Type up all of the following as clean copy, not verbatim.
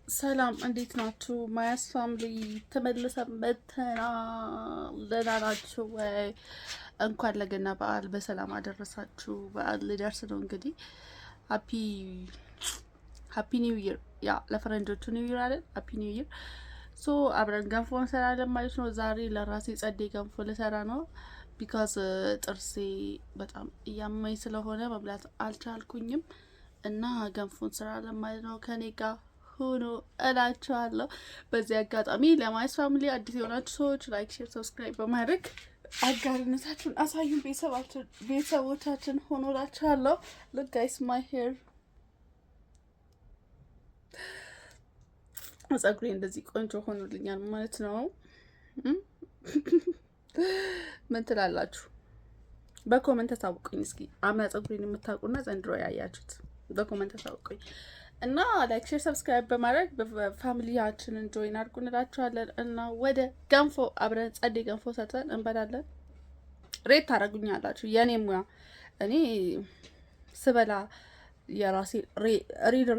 ሰላም እንዴት ናችሁ? ማያስ ፋሚሊ ተመልሰን መጥተናል። ደህና ናችሁ ወይ? እንኳን ለገና በዓል በሰላም አደረሳችሁ። በዓል ሊደርስ ነው እንግዲህ። ሃፒ ሃፒ ኒው ይር። ያ ለፈረንጆቹ ኒው ይር አይደል? ሃፒ ኒው ይር። ሶ አብረን ገንፎ እንሰራለን ማለት ነው። ዛሬ ለራሴ ጸዴ ገንፎ ልሰራ ነው። ቢካዝ ጥርሴ በጣም እያመኝ ስለሆነ መብላት አልቻልኩኝም እና ገንፎ እንሰራለን ማለት ነው ከኔ ጋር ሆኖ እላችኋለሁ። በዚህ አጋጣሚ ለማይስ ፋሚሊ አዲስ የሆናችሁ ሰዎች ላይክ፣ ሼር፣ ሰብስክራይብ በማድረግ አጋርነታችሁን አሳዩን። ቤተሰቦቻችን ሆኖ እላችኋለሁ። ሉክ ጋይስ ማይ ሄር ጸጉሬ እንደዚህ ቆንጆ ሆኖልኛል ማለት ነው። ምን ትላላችሁ? በኮመንት ታሳውቁኝ እስኪ አምና ጸጉሬን የምታውቁና ዘንድሮ ያያችሁት በኮመንት ታሳውቁኝ። እና ላይክ ሼር ሰብስክራይብ በማድረግ በፋሚሊያችንን ጆይን አድርጉ እንላችኋለን። እና ወደ ገንፎ አብረን ጸዴ ገንፎ ሰርተን እንበላለን። ሬት ታደርጉኛላችሁ። የኔ ሙያ እኔ ስበላ የራሴ ሬት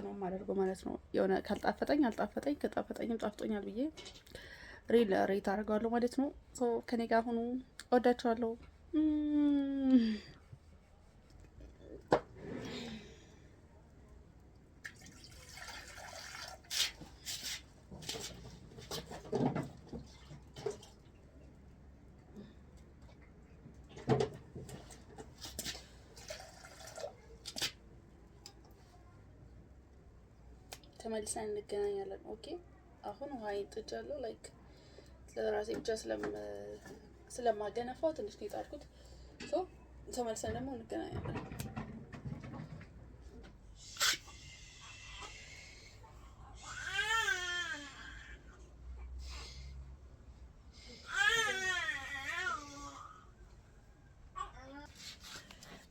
ነው የማደርገው ማለት ነው። የሆነ ካልጣፈጠኝ አልጣፈጠኝ፣ ከጣፈጠኝም ጣፍጦኛል ብዬ ሬት አደርገዋለሁ ማለት ነው። ከኔ ጋር ሁኑ። እወዳችኋለሁ። ተመልሰን እንገናኛለን። ኦኬ አሁን ውሃ ይጥጃለሁ። ላይክ ለራሴ ብቻ ስለማገነፋው ትንሽ ነው የጣድኩት። ተመልሰን ደግሞ እንገናኛለን።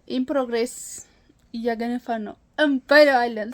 ኢን ፕሮግሬስ እያገነፋን ነው እንበላዋለን።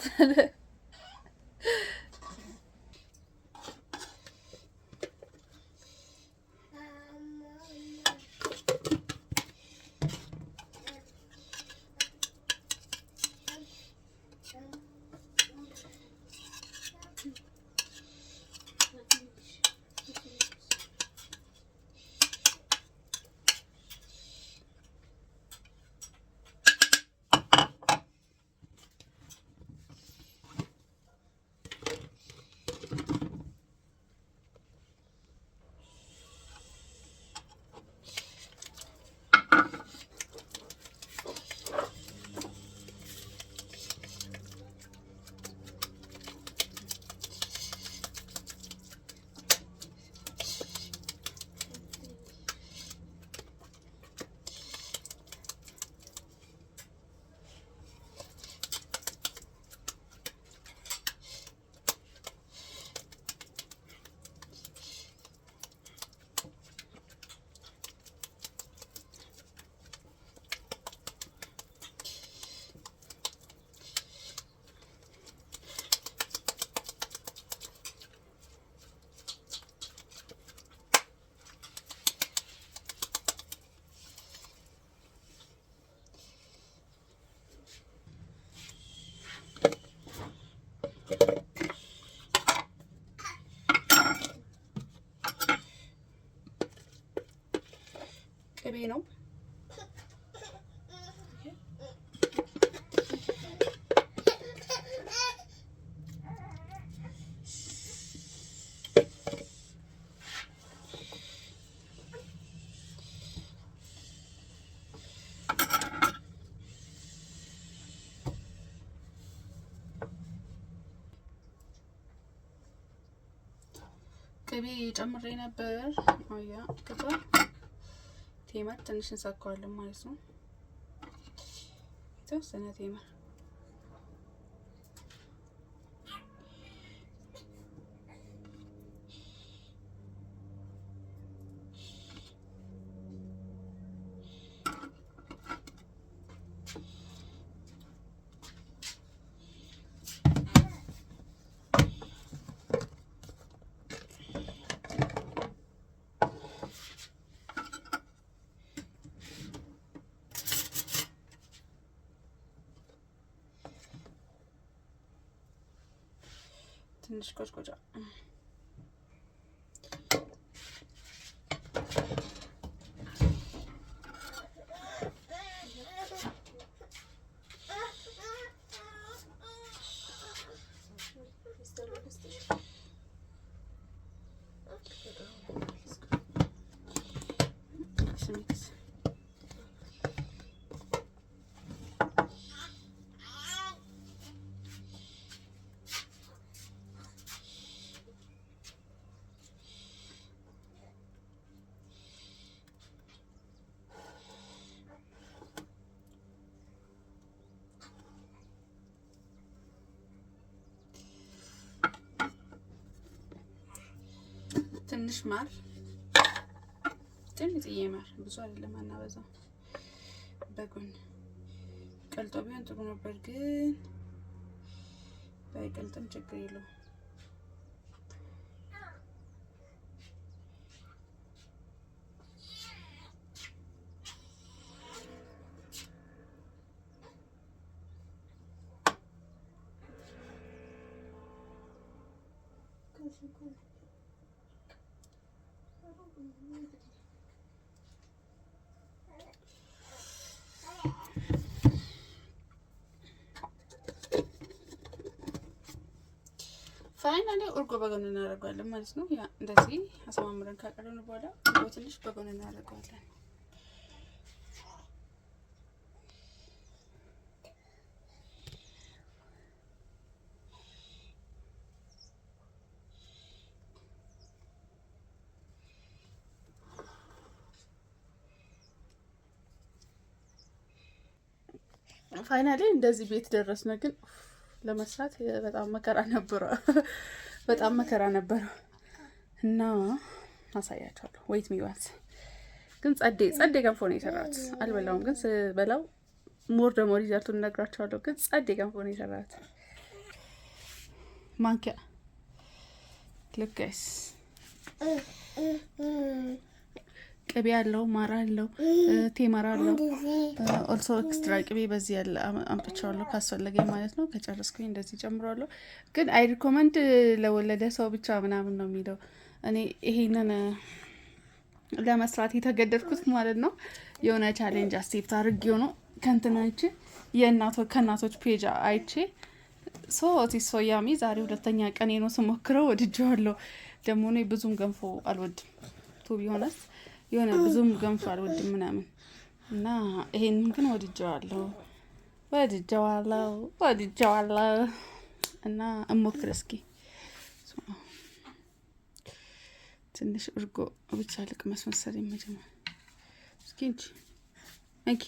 ቅቤ ነው። ቅቤ ጨምሬ ነበር። አያ ከዛ ቴመር ትንሽ እንሰካዋለን ማለት ነው። የተወሰነ ቴመር ትንሽ ቆጭቆጫ ትንሽ ማር ትንሽዬ ማር ብዙ አይደለም አናበዛው። በጎን ቀልጦ ቢሆን ጥሩ ነበር፣ ግን ባይቀልጥም ችግር የለውም። ፋይናሊ እርጎ በጎን እናደርገዋለን ማለት ነው። ያ እንደዚህ አሰማምረን ካቀረብን በኋላ እርጎ ትንሽ በጎን እናደርገዋለን። ፋይናሊ እንደዚህ ቤት ደረስን። ግን ለመስራት በጣም መከራ ነበረ፣ በጣም መከራ ነበረ እና አሳያችኋለሁ። ወይት ሚዋት ግን ጸዴ ገንፎ ነው የሰራት። አልበላውም፣ ግን ስበላው ሞር ደግሞ ሪዛልቱን እነግራችኋለሁ። ግን ጸዴ ገንፎ ነው የሰራት። ማንኪያ ልጋይስ ቅቤ አለው፣ ማር አለው፣ ቴመራ አለው። ኦልሶ ኤክስትራ ቅቤ በዚህ ያለ አምጥቻለሁ ካስፈለገኝ ማለት ነው። ከጨረስኩኝ እንደዚህ ጨምራለሁ። ግን አይ ሪኮመንድ ለወለደ ሰው ብቻ ምናምን ነው የሚለው። እኔ ይሄንን ለመስራት የተገደድኩት ማለት ነው የሆነ ቻሌንጅ አክሴፕት አድርጌው ነው ከእንትናች ከእናቶች ፔጅ አይቼ ሶያሚ ዛሬ ሁለተኛ ቀኔ ነው ስሞክረው ወድጄዋለሁ። ደግሞ እኔ ብዙም ገንፎ አልወድም ቱ ቢሆነስ የሆነ ብዙም ገንፎ አልወድም ምናምን እና ይሄንን ግን ወድጄዋለሁ እና እሞክር እስኪ። ትንሽ እርጎ ብቻ ልቅመስ መሰለኝ መጀመሪያ። እስኪ እንጂ እንኪ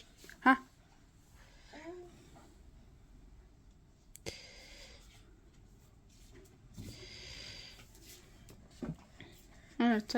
አቻ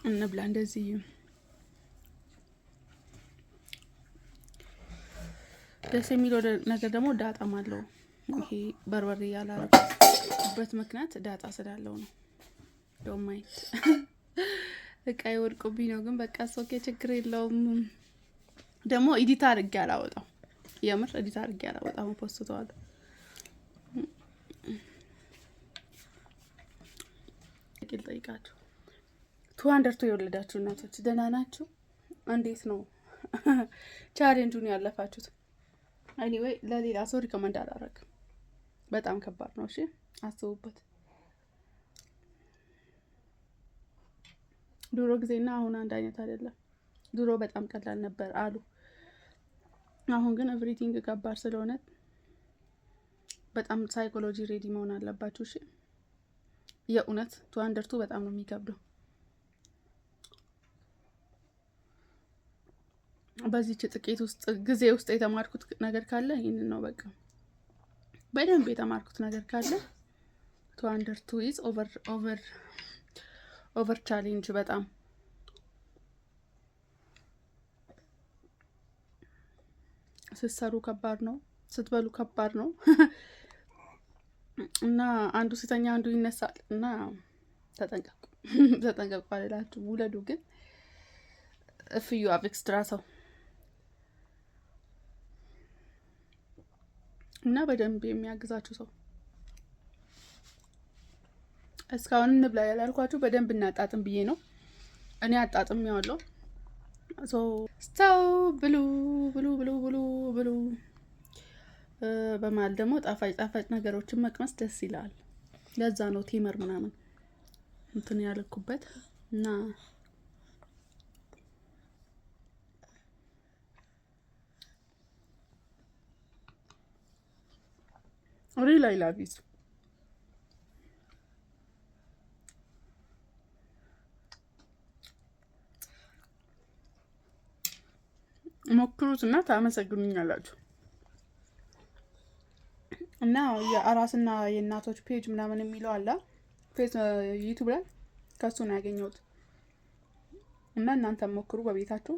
እንብላ እንደዚህ ደስ የሚለው ነገር ደግሞ ዳጣም አለው። ይሄ በርበሬ ያላረኩበት ምክንያት ዳጣ ስላለው ነው። ዶማይት እቃይ ወርቁብኝ ነው፣ ግን በቃ ሶኬ ችግር የለውም። ደግሞ ኤዲት አድርጌ አላወጣው፣ የምር ኤዲት አድርጌ አላወጣው፣ ፖስቷል። ጠይቃችሁ 200 የወለዳችሁ እናቶች ደህና ናችሁ? እንዴት ነው ቻሌንጁን ያለፋችሁት? ኤኒዌይ ለሌላ ሰው ሪኮመንድ አላደርግም። በጣም ከባድ ነው። እሺ አስቡበት። ድሮ ጊዜና አሁን አንድ አይነት አይደለም። ድሮ በጣም ቀላል ነበር አሉ። አሁን ግን ኤቭሪቲንግ ከባድ ስለሆነ በጣም ሳይኮሎጂ ሬዲ መሆን አለባችሁ። እሺ የእውነት 200 በጣም ነው የሚከብደው። በዚህች ጥቂት ውስጥ ጊዜ ውስጥ የተማርኩት ነገር ካለ ይሄንን ነው። በቃ በደንብ የተማርኩት ነገር ካለ 202 is over ኦቨር ቻሌንጅ በጣም ስትሰሩ ከባድ ነው፣ ስትበሉ ከባድ ነው። እና አንዱ ሲተኛ አንዱ ይነሳል እና ተጠንቀቁ። ተጠንቀቁ አልላችሁም፣ ውለዱ ግን እፍዩ አብ ኤክስትራ ሰው እና በደንብ የሚያግዛችሁ ሰው። እስካሁን እንብላ ያላልኳችሁ በደንብ እናጣጥም ብዬ ነው። እኔ አጣጥም ያለው ስታው ብሉ ብሉ ብሉ ብሉ ብሉ። በመሀል ደግሞ ጣፋጭ ጣፋጭ ነገሮችን መቅመስ ደስ ይላል። ለዛ ነው ቴመር ምናምን እንትን ያልኩበት እና ሪል አይ ላቭ ዩ። ሞክሩት እና ታመሰግኑኛላችሁ። እና የአራስና የእናቶች ፔጅ ምናምን የሚለው አለ ፌስ ዩቲዩብ ላይ ከሱ ነው ያገኘሁት። እና እናንተ ሞክሩ በቤታችሁ።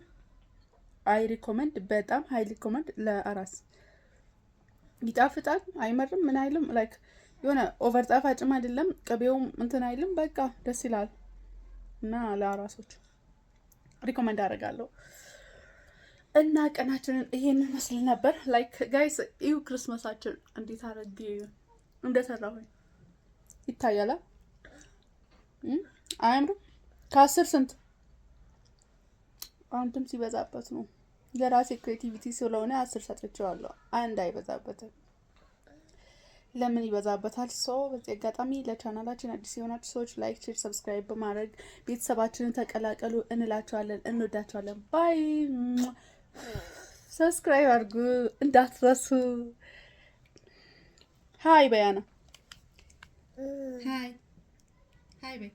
አይ ሪኮመንድ፣ በጣም ሃይ ሪኮመንድ። ለአራስ ይጣፍጣል፣ አይመርም፣ ምን አይልም። ላይክ የሆነ ኦቨር ጣፋጭም አይደለም፣ ቅቤውም እንትን አይልም። በቃ ደስ ይላል። እና ለአራሶች ሪኮመንድ አደርጋለሁ። እና ቀናችንን ይሄን መስል ነበር። ላይክ ጋይስ እዩ ክርስማሳችን እንዴት አረግ እንደሰራሁኝ ይታያል። አያምርም? ከ10 ስንት አንድም ሲበዛበት ነው። የራሴ ክሬቲቪቲ ስለሆነ 10 ሰጥቼዋለሁ። አንድ አይበዛበትም። ለምን ይበዛበታል? በዚህ አጋጣሚ ለቻናላችን አዲስ የሆናችሁ ሰዎች ላይክ፣ ሼር፣ ሰብስክራይብ በማድረግ ቤተሰባችንን ተቀላቀሉ እንላችኋለን። እንወዳችኋለን። ባይ። ሰብስክራይብ አድርጉ እንዳትረሱ። ሃይ በያና ሃይ ሃይ በይ